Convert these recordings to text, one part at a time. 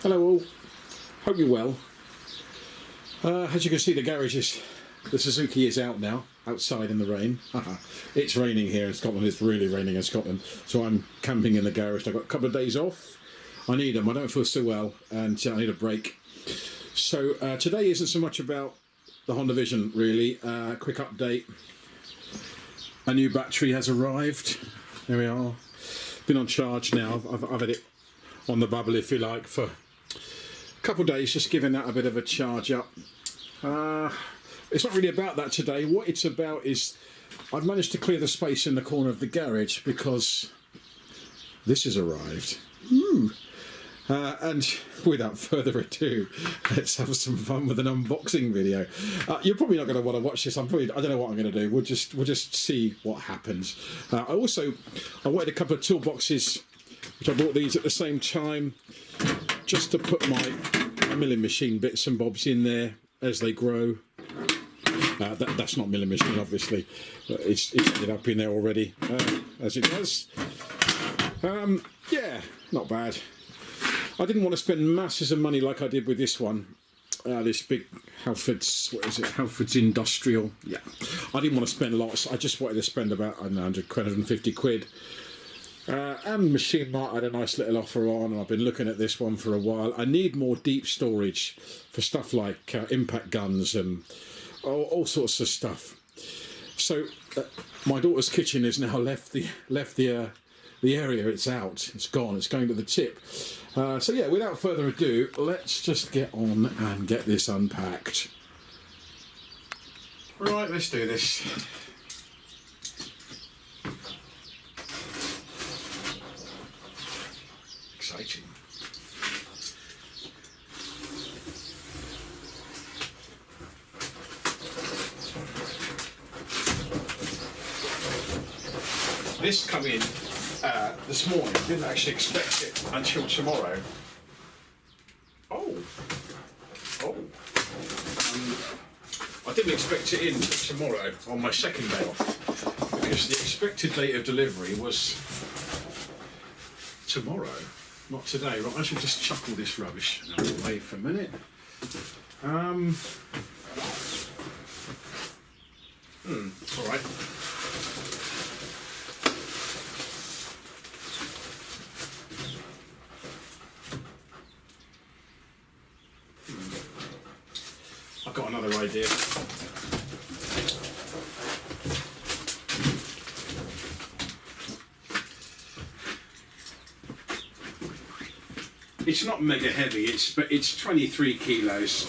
Hello all, hope you're well. As you can see, the Suzuki is out now, outside in the rain. It's raining here in Scotland, it's really raining in Scotland, so I'm camping in the garage. I've got a couple of days off. I need them, I don't feel so well, and I need a break. So today isn't so much about the Honda Vision really. Quick update, a new battery has arrived. There we are, been on charge now. I've had it on the bubble, if you like, for a couple of days, just giving that a bit of a charge up. It's not really about that today. What it's about is I've managed to clear the space in the corner of the garage because this has arrived. And without further ado, let's have some fun with an unboxing video. You're probably not going to want to watch this. I don't know what I'm going to do. We'll just see what happens. I wanted a couple of toolboxes, which I bought these at the same time, just to put my milling machine bits and bobs in there as they grow. That's not milling machine, obviously, but it's ended up in there already, as it does. Yeah, not bad. I didn't want to spend masses of money like I did with this one. This big Halfords, what is it? Halfords Industrial. Yeah, I didn't want to spend lots. I just wanted to spend about 150 quid. And Machine Mart had a nice little offer on, and I've been looking at this one for a while. I need more deep storage for stuff like impact guns and all sorts of stuff. So my daughter's kitchen has now left the area. It's out. It's gone. It's going to the tip. So yeah, without further ado, let's just get on and get this unpacked. Right, let's do this. Exciting. This come in this morning. Didn't actually expect it until tomorrow. I didn't expect it in until tomorrow on my second day off, because the expected date of delivery was tomorrow, not today. Right, I should just chuck all this rubbish away for a minute. All right. I've got another idea. It's not mega heavy, it's 23 kilos.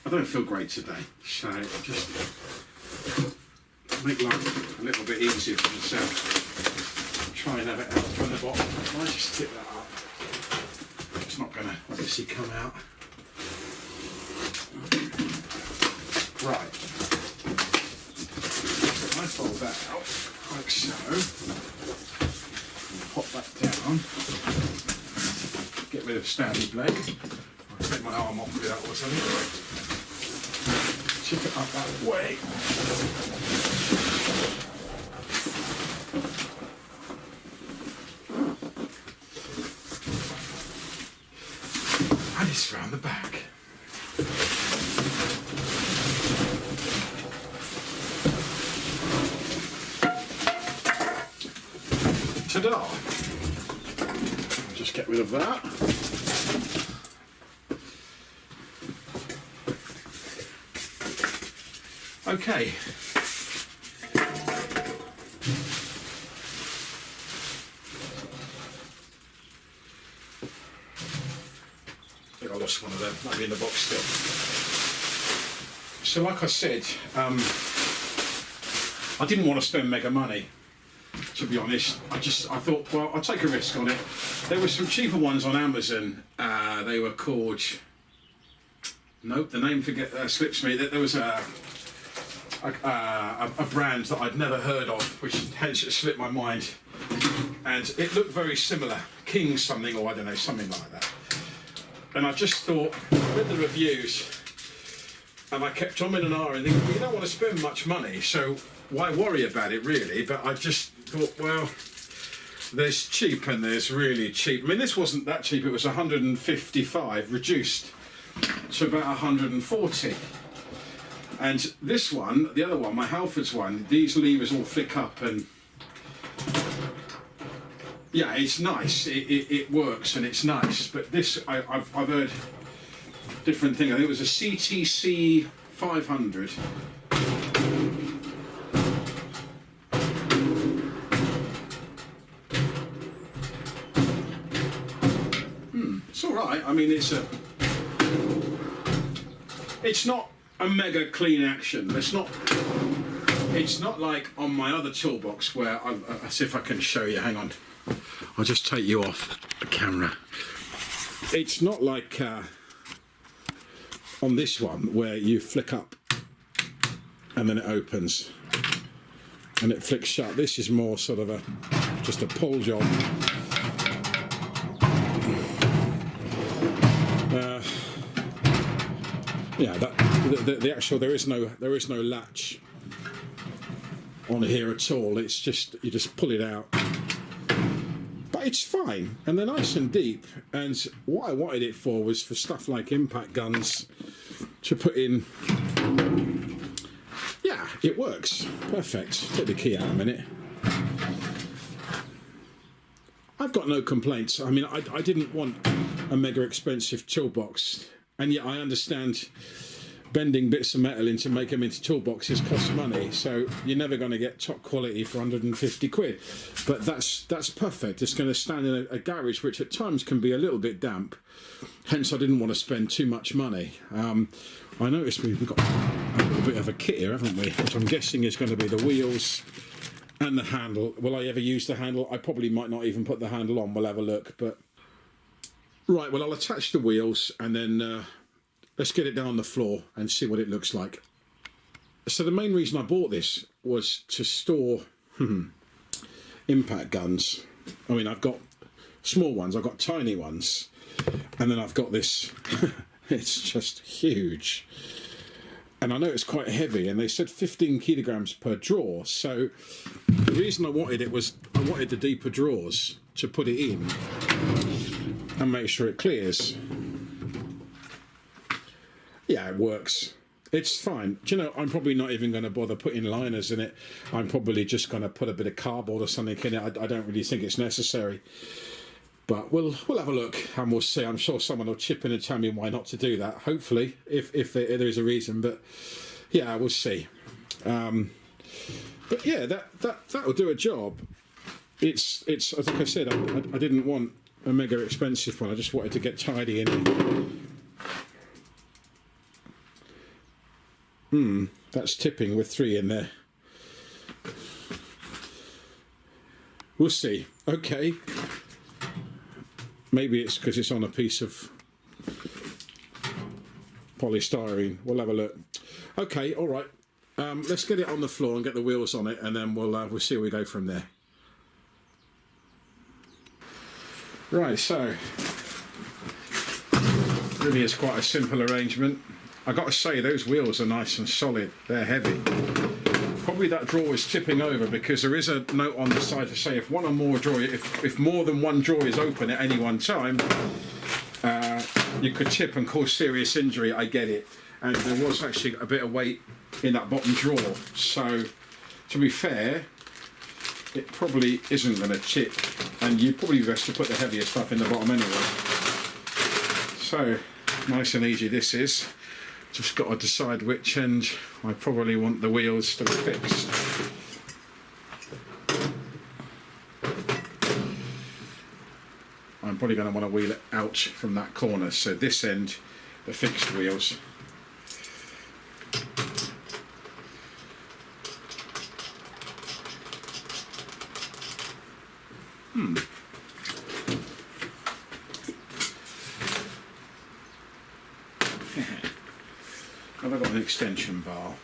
I don't feel great today, so just make life a little bit easier for myself. Try and have it out from the bottom. I'll just tip that up. It's not going to obviously come out. Right. I fold that out like so. Pop that down. Get rid of standard blade. I'll take my arm off with that or something. Chip it up that way. And it's round the back. Ta-da! I'll just get rid of that. Okay. I think I lost one of them, might be in the box still. So like I said, I didn't want to spend mega money, to be honest. I thought, well, I'll take a risk on it. There were some cheaper ones on Amazon. They were called, nope, the name slips me. There was a brand that I'd never heard of, which hence slipped my mind, and it looked very similar, King something, or I don't know, something like that. And I just thought, read the reviews, and I kept on in an hour and thinking, well, you don't want to spend much money, so why worry about it really? But I just thought, well, There's cheap and there's really cheap. I mean, this wasn't that cheap. It was 155 reduced to about 140. And this one, the other one, my Halfords one, these levers all flick up, and yeah, it's nice. It works and it's nice. But this, I've heard different things. I think it was a CTC500. It's all right. I mean, it's not a mega clean action. It's not like on my other toolbox where I'll see if I can show you. Hang on, I'll just take you off the camera. It's not like on this one where you flick up and then it opens and it flicks shut. This is more sort of just a pull job. Yeah, the actual there is no latch on here at all. It's just you just pull it out, but it's fine and they're nice and deep. And what I wanted it for was for stuff like impact guns to put in. Yeah, it works perfect. Get the key out a minute. I've got no complaints. I mean, I didn't want a mega expensive toolbox. And yet I understand bending bits of metal to make them into toolboxes costs money, so you're never going to get top quality for 150 quid. But that's perfect. It's going to stand in a garage which at times can be a little bit damp. Hence I didn't want to spend too much money. I noticed we've got a little bit of a kit here, haven't we? Which I'm guessing is going to be the wheels and the handle. Will I ever use the handle? I probably might not even put the handle on. We'll have a look. But right, well, I'll attach the wheels and then let's get it down on the floor and see what it looks like. So the main reason I bought this was to store impact guns. I mean, I've got small ones, I've got tiny ones, and then I've got this. It's just huge. And I know it's quite heavy, and they said 15 kilograms per drawer. So the reason I wanted it was I wanted the deeper drawers to put it in and make sure it clears. Yeah, it works. It's fine. Do you know, I'm probably not even going to bother putting liners in it. I'm probably just going to put a bit of cardboard or something in it. I don't really think it's necessary. But we'll have a look and we'll see. I'm sure someone will chip in and tell me why not to do that. Hopefully, if there is a reason. But yeah, we'll see. But yeah, that'll do a job. It's like I said, I didn't want a mega expensive one. I just wanted to get tidy in. That's tipping with 3 in there. We'll see. Okay. Maybe it's because it's on a piece of polystyrene. We'll have a look. Okay, all right. Let's get it on the floor and get the wheels on it, and then we'll see where we go from there. Right, so really is quite a simple arrangement. I got to say, those wheels are nice and solid. They're heavy. Probably that drawer is tipping over because there is a note on the side to say if one or more drawer, if more than one drawer is open at any one time, you could tip and cause serious injury. I get it, and there was actually a bit of weight in that bottom drawer. So, to be fair, it probably isn't going to tip, and you probably best to put the heavier stuff in the bottom anyway. So, nice and easy this is. Just got to decide which end I probably want the wheels to be fixed. I'm probably going to want to wheel it out from that corner, so this end, the fixed wheels. Have I got an extension bar?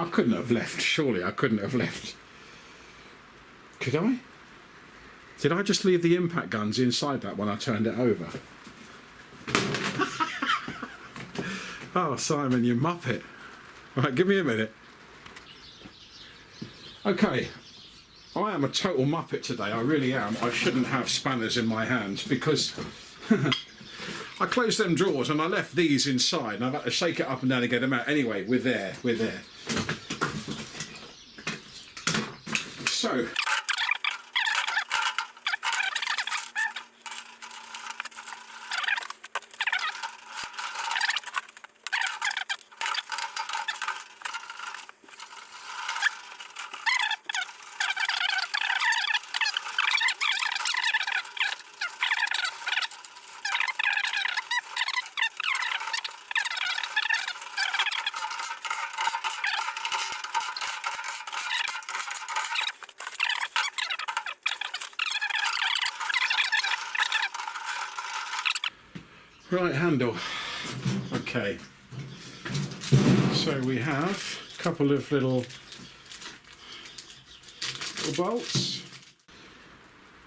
I couldn't have left, surely I couldn't have left. Could I? Did I just leave the impact guns inside that when I turned it over? Oh, Simon, you muppet. Right, give me a minute. Okay, I am a total muppet today, I really am. I shouldn't have spanners in my hands because I closed them drawers and I left these inside and I've had to shake it up and down to get them out. Anyway, we're there. So, right handle. Okay. So we have a couple of little bolts.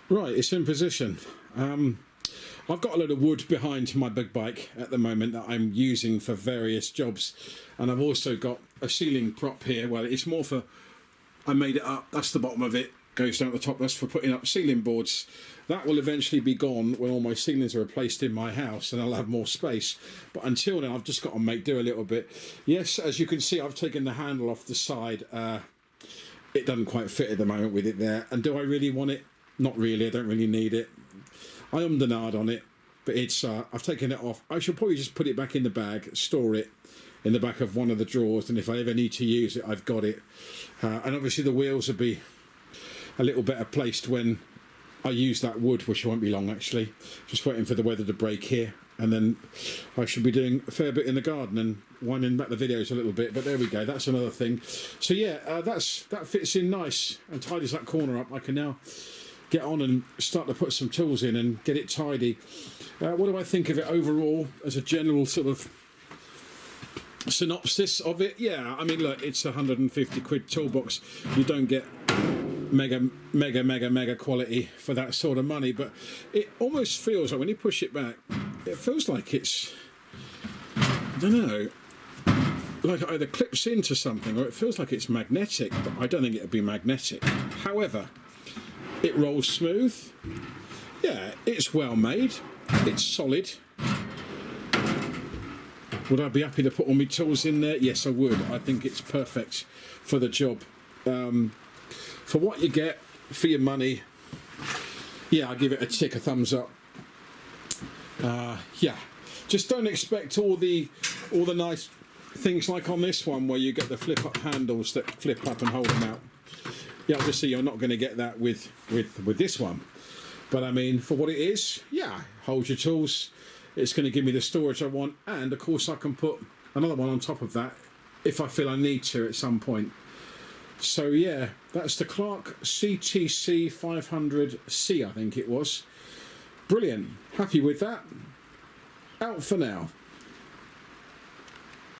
Right, it's in position. I've got a load of wood behind my big bike at the moment that I'm using for various jobs, and I've also got a ceiling prop here. Well, it's more for, I made it up, that's the bottom of it, goes down the top, that's for putting up ceiling boards. That will eventually be gone when all my ceilings are replaced in my house and I'll have more space. But until then, I've just got to make do a little bit. Yes, as you can see, I've taken the handle off the side. It doesn't quite fit at the moment with it there. And do I really want it? Not really, I don't really need it. I ummed and ahed on it, but it's I've taken it off. I should probably just put it back in the bag, store it in the back of one of the drawers, and if I ever need to use it, I've got it. And obviously the wheels will be a little better placed when I use that wood, which won't be long actually. Just waiting for the weather to break here, and then I should be doing a fair bit in the garden and winding back the videos a little bit. But there we go, that's another thing. So yeah, that fits in nice and tidies that corner up. I can now get on and start to put some tools in and get it tidy. What do I think of it overall as a general sort of synopsis of it? Yeah, I mean, look, it's a 150 quid toolbox. You don't get mega quality for that sort of money, but it almost feels like when you push it back, it feels like it's, I don't know, like it either clips into something or it feels like it's magnetic, but I don't think it would be magnetic. However, it rolls smooth. Yeah, it's well made, it's solid. Would I be happy to put all my tools in there? Yes, I would. I think it's perfect for the job. For what you get for your money, yeah, I give it a tick, a thumbs up. Yeah, just don't expect all the nice things like on this one where you get the flip up handles that flip up and hold them out. Yeah, obviously you're not going to get that with this one, but I mean, for what it is, yeah, hold your tools. It's going to give me the storage I want, and of course I can put another one on top of that if I feel I need to at some point. So yeah, that's the Clarke CTC500C, I think it was. Brilliant. Happy with that. Out for now.